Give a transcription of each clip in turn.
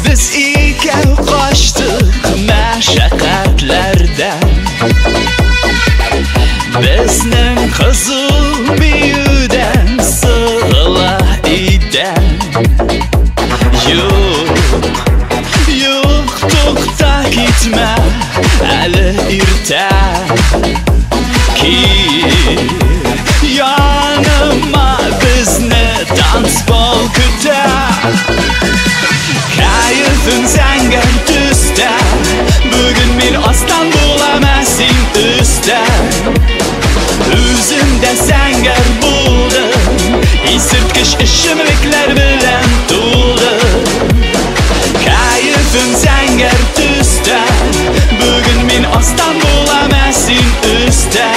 Biz ikov qochdik mashaqqatlardan. Bizning qizil biyudan sig'la idan. Yo'q, to'xta ketma, hali erta. Yanıma bizni dansbol kutar. Kayfim zangar tusda, bugun men ostan bo'laman sen usta. O'zimda zangar bo'ldi, esirtkish ishimliklar bilan to'ldi. Kayfim zangar tusda, bugun men ostan bo'laman sen usta.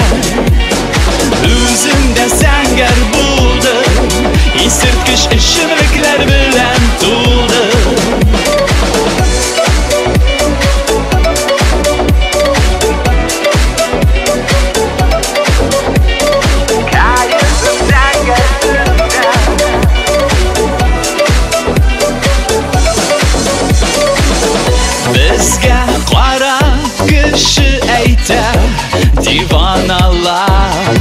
O'zimda zangar bo'ldi, esirtkish ishimliklar bilan to'ldi. Bizga qora kishi aytar divonalar.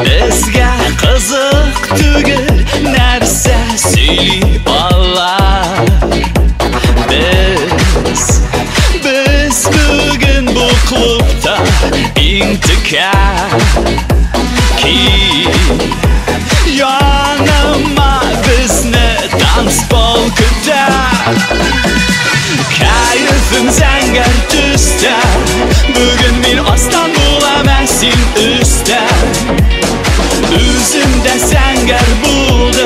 Bizga qiziq tugul narsa suyli olar. Biz bugun bu klubda intikam. Yanıma bizni dansbol kutar. Kayfim zangar tusda, bugun men ostan bo'laman sen usta. O'zimda zangar bo'ldi,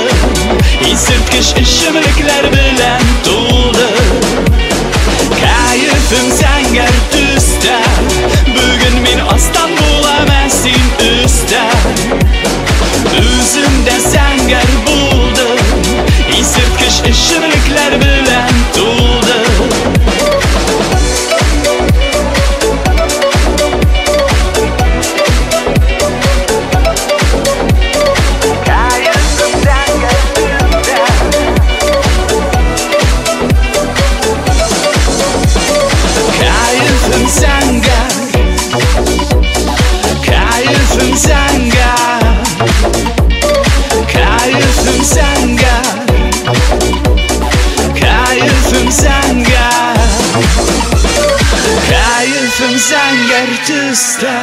esirtkish ishimliklar bilan to'ldi. Kayfim zangar tusda, bugun men ostan bo'laman sen usta. O'zimda zangar bo'ldi, esirtkish ishimliklar bilan to'ldi. Kayfim zangar tusda.